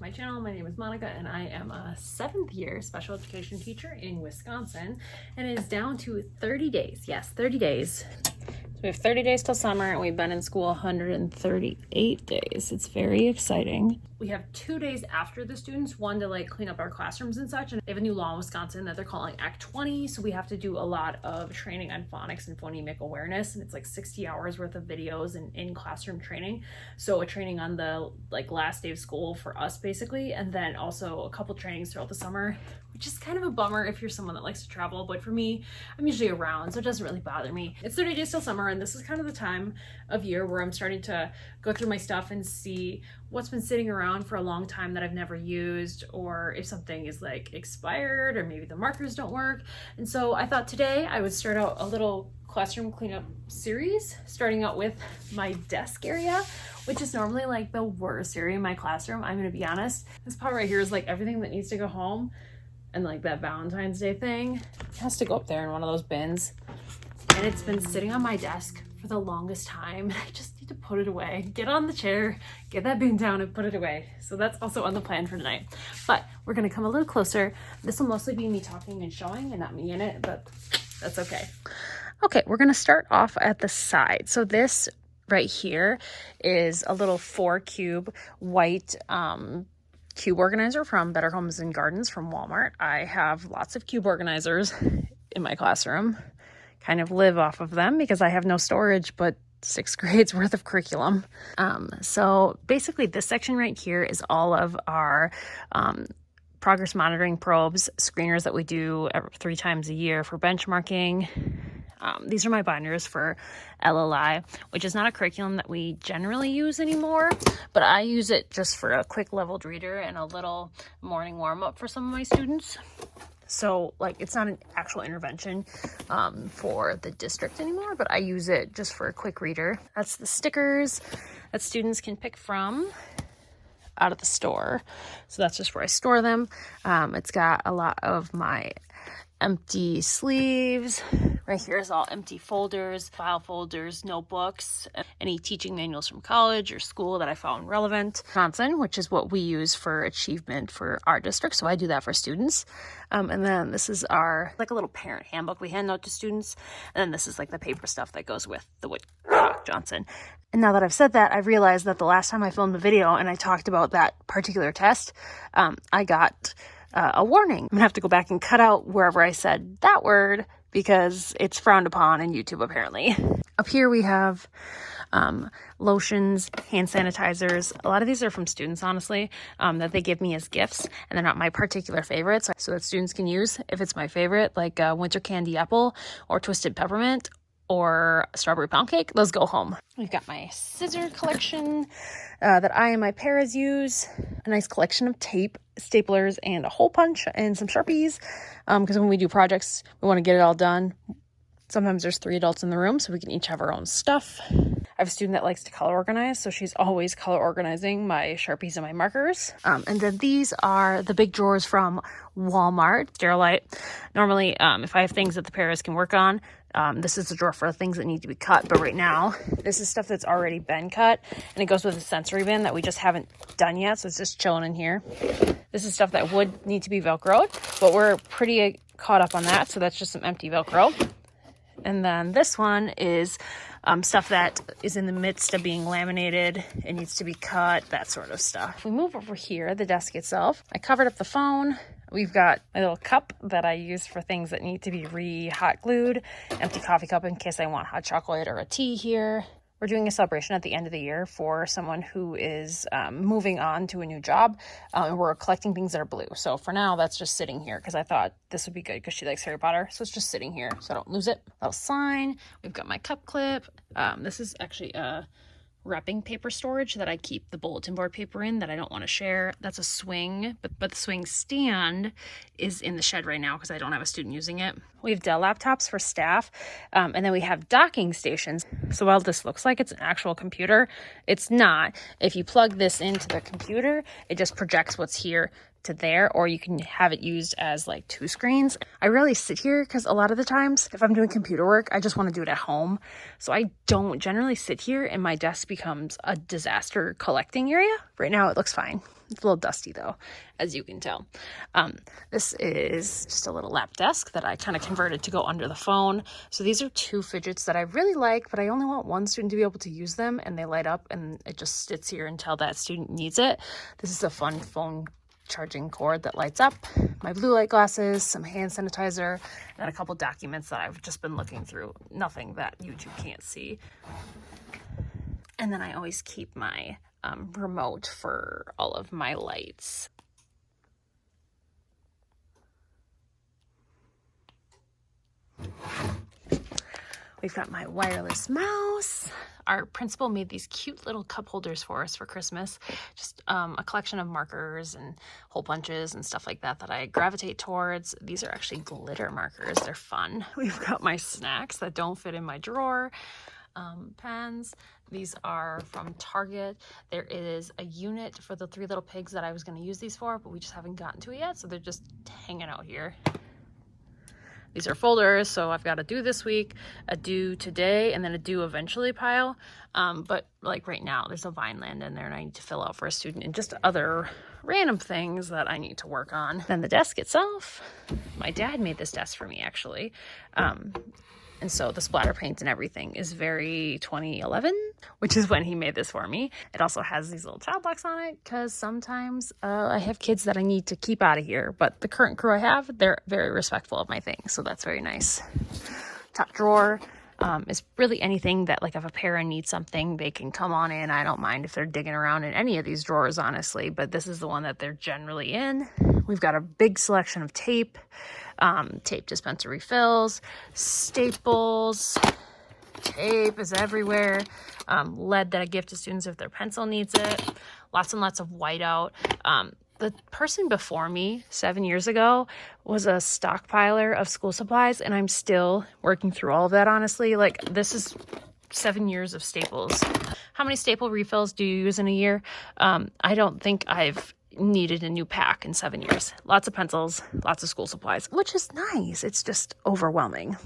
my channel. My name is Monica and I am a 7th year special education teacher in Wisconsin, and it is down to 30 days. Yes, 30 days. So we have 30 days till summer and we've been in school 138 days. It's very exciting. We have 2 days after the students, one to like clean up our classrooms and such. And they have a new law in Wisconsin that they're calling Act 20. So we have to do a lot of training on phonics and phonemic awareness. And it's like 60 hours worth of videos and in classroom training. So a training on the like last day of school for us basically. And then also a couple trainings throughout the summer, which is kind of a bummer if you're someone that likes to travel. But for me, I'm usually around, so it doesn't really bother me. It's 30 days till summer, and this is kind of the time of year where I'm starting to go through my stuff and see what's been sitting around for a long time that I've never used, or if something is like expired, or maybe the markers don't work. And so I thought today I would start out a little classroom cleanup series, starting out with my desk area, which is normally like the worst area in my classroom. I'm gonna be honest. This part right here is like everything that needs to go home, and like that Valentine's Day thing has to go up there in one of those bins. And it's been sitting on my desk for the longest time. I just need to put it away. Get on the chair, get that bin down and put it away. So that's also on the plan for tonight. But we're gonna come a little closer. This will mostly be me talking and showing and not me in it, but that's okay. Okay, we're gonna start off at the side. So this right here is a little 4-cube white cube organizer from Better Homes and Gardens from Walmart. I have lots of cube organizers in my classroom. Kind of live off of them because I have no storage but 6 grades worth of curriculum. So basically this section right here is all of our progress monitoring probes, screeners that we do 3 times a year for benchmarking. These are my binders for LLI, which is not a curriculum that we generally use anymore, but I use it just for a quick leveled reader and a little morning warm-up for some of my students. So like it's not an actual intervention for the district anymore, but I use it just for a quick reader. That's the stickers that students can pick from out of the store. So that's just where I store them. It's got a lot of my empty sleeves. Right here is all empty folders, file folders, notebooks, any teaching manuals from college or school that I found relevant. Wisconsin, which is what we use for achievement for our district. So I do that for students. And then this is our, like a little parent handbook we hand out to students. And then this is like the paper stuff that goes with the Woodcock Johnson. And now that I've said that, I've realized that the last time I filmed a video and I talked about that particular test, I got a warning. I'm gonna have to go back and cut out wherever I said that word because it's frowned upon in YouTube apparently. Up here we have lotions, hand sanitizers. A lot of these are from students, honestly, that they give me as gifts, and they're not my particular favorites, so that students can use if it's my favorite, like winter candy apple or twisted peppermint or strawberry pound cake. Those go home. We've got my scissor collection that I and my paras use, a nice collection of tape, staplers, and a hole punch and some Sharpies, because when we do projects, we want to get it all done. Sometimes there's 3 adults in the room, so we can each have our own stuff. I have a student that likes to color organize, so she's always color organizing my Sharpies and my markers. And then these are the big drawers from Walmart. Sterilite. Normally, if I have things that the paras can work on, this is the drawer for things that need to be cut. But right now, this is stuff that's already been cut, and it goes with a sensory bin that we just haven't done yet, so it's just chilling in here. This is stuff that would need to be Velcroed, but we're pretty caught up on that, so that's just some empty Velcro. And then this one is stuff that is in the midst of being laminated. It needs to be cut, that sort of stuff. If we move over here, the desk itself, I covered up the phone. We've got a little cup that I use for things that need to be re-hot glued. Empty coffee cup in case I want hot chocolate or a tea here. We're doing a celebration at the end of the year for someone who is moving on to a new job, and we're collecting things that are blue. So for now, that's just sitting here because I thought this would be good because she likes Harry Potter. So it's just sitting here so I don't lose it. Little sign. We've got my cup clip. This is actually a wrapping paper storage that I keep the bulletin board paper in that I don't want to share. That's a swing, but the swing stand is in the shed right now because I don't have a student using it. We have Dell laptops for staff, and then we have docking stations. So while this looks like it's an actual computer, it's not. If you plug this into the computer, it just projects what's here to there, or you can have it used as like 2 screens. I rarely sit here because a lot of the times if I'm doing computer work, I just want to do it at home. So I don't generally sit here, and my desk becomes a disaster collecting area. Right now it looks fine. It's a little dusty though, as you can tell. This is just a little lap desk that I kind of converted to go under the phone. So these are 2 fidgets that I really like, but I only want one student to be able to use them, and they light up and it just sits here until that student needs it. This is a fun phone charging cord that lights up, my blue light glasses, some hand sanitizer, and a couple documents that I've just been looking through. Nothing that YouTube can't see. And then I always keep my remote for all of my lights. We've got my wireless mouse. Our principal made these cute little cup holders for us for Christmas. Just a collection of markers and hole punches and stuff like that I gravitate towards. These are actually glitter markers. They're fun. We've got my snacks that don't fit in my drawer. Pens. These are from Target. There is a unit for the 3 little pigs that I was going to use these for, but we just haven't gotten to it yet, so they're just hanging out here. These are folders, so I've got a due this week, a due today, and then a due eventually pile. But like right now, there's a Vineland in there and I need to fill out for a student, and just other random things that I need to work on. Then the desk itself, my dad made this desk for me actually. And so the splatter paint and everything is very 2011, which is when he made this for me. It also has these little child locks on it because sometimes I have kids that I need to keep out of here. But the current crew I have, they're very respectful of my things, so that's very nice. Top drawer is really anything that, like, if a parent needs something, they can come on in. I don't mind if they're digging around in any of these drawers, honestly, but this is the one that they're generally in. We've got a big selection of tape. Tape dispenser refills, staples, tape is everywhere, lead that I give to students if their pencil needs it, lots and lots of whiteout. The person before me 7 years ago was a stockpiler of school supplies, and I'm still working through all of that, honestly. Like, this is 7 years of staples. How many staple refills do you use in a year? I don't think I've needed a new pack in 7 years. Lots of pencils, lots of school supplies, which is nice. It's just overwhelming.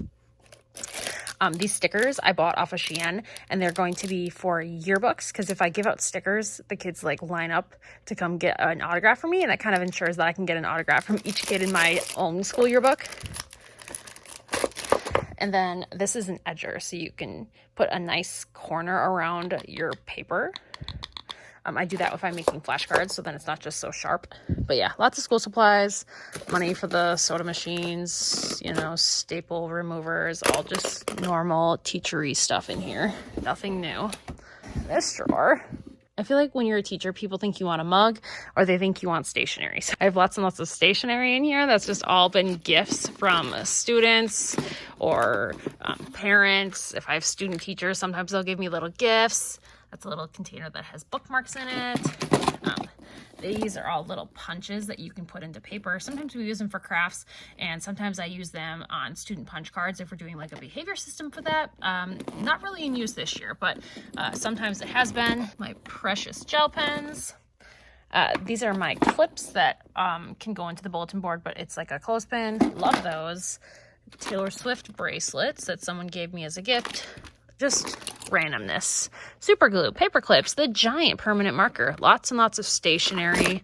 These stickers I bought off of Shein, and they're going to be for yearbooks, because if I give out stickers, the kids like line up to come get an autograph from me, and that kind of ensures that I can get an autograph from each kid in my own school yearbook. And then this is an edger, so you can put a nice corner around your paper. I do that if I'm making flashcards, so then it's not just so sharp. But yeah, lots of school supplies, money for the soda machines, you know, staple removers, all just normal teachery stuff in here. Nothing new. This drawer, I feel like when you're a teacher, people think you want a mug or they think you want stationery. So I have lots and lots of stationery in here. That's just all been gifts from students or parents. If I have student teachers, sometimes they'll give me little gifts. That's a little container that has bookmarks in it. These are all little punches that you can put into paper. Sometimes we use them for crafts, and sometimes I use them on student punch cards if we're doing like a behavior system for that. Not really in use this year, but sometimes it has been. My precious gel pens. These are my clips that can go into the bulletin board, but it's like a clothespin. Love those. Taylor Swift bracelets that someone gave me as a gift. Just randomness. Super glue, paper clips, the giant permanent marker, lots and lots of stationery.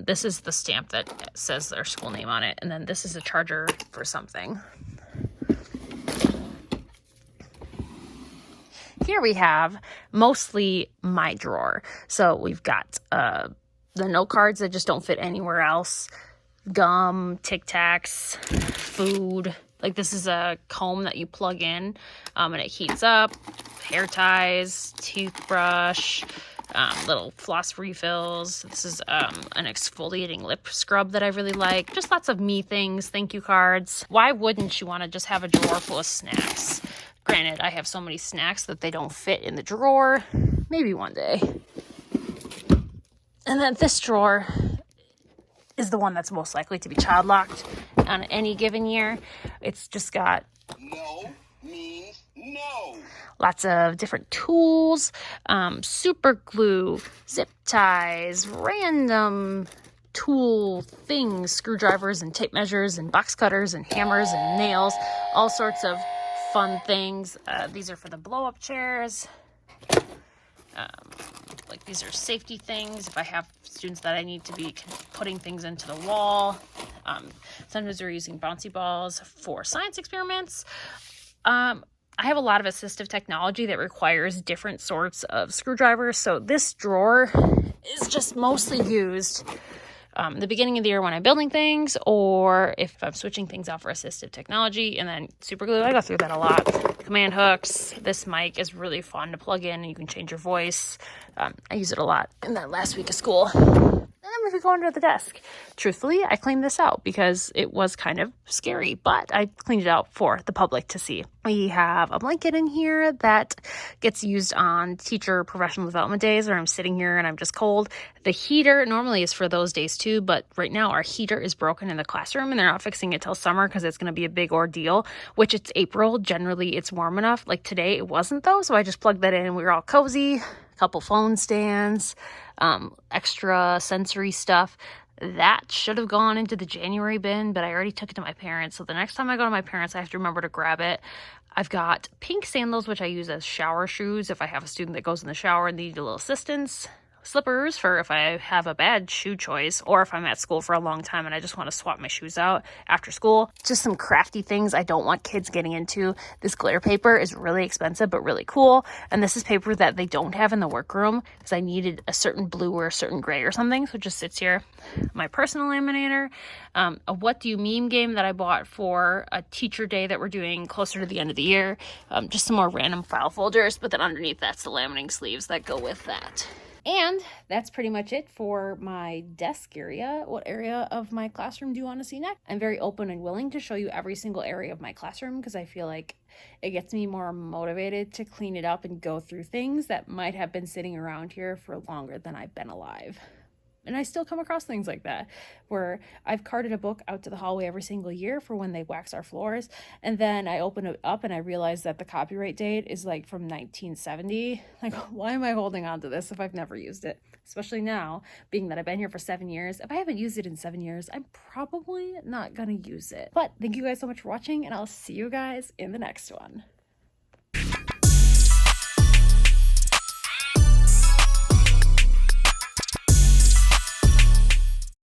This is the stamp that says their school name on it, and then this is a charger for something. Here we have mostly my drawer. So we've got the note cards that just don't fit anywhere else, gum, Tic Tacs, food. Like, this is a comb that you plug in and it heats up, hair ties, toothbrush, little floss refills. This is an exfoliating lip scrub that I really like. Just lots of me things, thank you cards. Why wouldn't you want to just have a drawer full of snacks? Granted, I have so many snacks that they don't fit in the drawer. Maybe one day. And then this drawer is the one that's most likely to be child locked on any given year. It's just got no means no. Lots of different tools, super glue, zip ties, random tool things, screwdrivers and tape measures and box cutters and hammers and nails, all sorts of fun things. These are for the blow-up chairs. like these are safety things. If I have students that I need to be putting things into the wall. Sometimes we're using bouncy balls for science experiments. I have a lot of assistive technology that requires different sorts of screwdrivers. So this drawer is just mostly used the beginning of the year when I'm building things, or if I'm switching things out for assistive technology. And then super glue, I go through that a lot. Command hooks. This mic is really fun to plug in and you can change your voice. I use it a lot in that last week of school. And then if we go under the desk, truthfully, I cleaned this out because it was kind of scary, but I cleaned it out for the public to see. We have a blanket in here that gets used on teacher professional development days where I'm sitting here and I'm just cold. The heater normally is for those days too, but right now our heater is broken in the classroom and they're not fixing it till summer because it's going to be a big ordeal, which it's April. Generally, it's warm enough. Like today, it wasn't though, so I just plugged that in and we were all cozy. Couple phone stands, extra sensory stuff. That should have gone into the January bin, but I already took it to my parents. So the next time I go to my parents, I have to remember to grab it. I've got pink sandals, which I use as shower shoes if I have a student that goes in the shower and needs a little assistance. Slippers for if I have a bad shoe choice, or if I'm at school for a long time and I just want to swap my shoes out after school. Just some crafty things I don't want kids getting into. This glitter paper is really expensive but really cool, and this is paper that they don't have in the workroom because I needed a certain blue or a certain gray or something, so it just sits here. My personal laminator, a What Do You Meme game that I bought for a teacher day that we're doing closer to the end of the year. Just some more random file folders, but then underneath that's the laminating sleeves that go with that. And that's pretty much it for my desk area. What area of my classroom do you want to see next? I'm very open and willing to show you every single area of my classroom because I feel like it gets me more motivated to clean it up and go through things that might have been sitting around here for longer than I've been alive. And I still come across things like that, where I've carted a book out to the hallway every single year for when they wax our floors. And then I open it up and I realize that the copyright date is like from 1970. Like, why am I holding on to this if I've never used it? Especially now, being that I've been here for 7 years. If I haven't used it in 7 years, I'm probably not gonna use it. But thank you guys so much for watching, and I'll see you guys in the next one.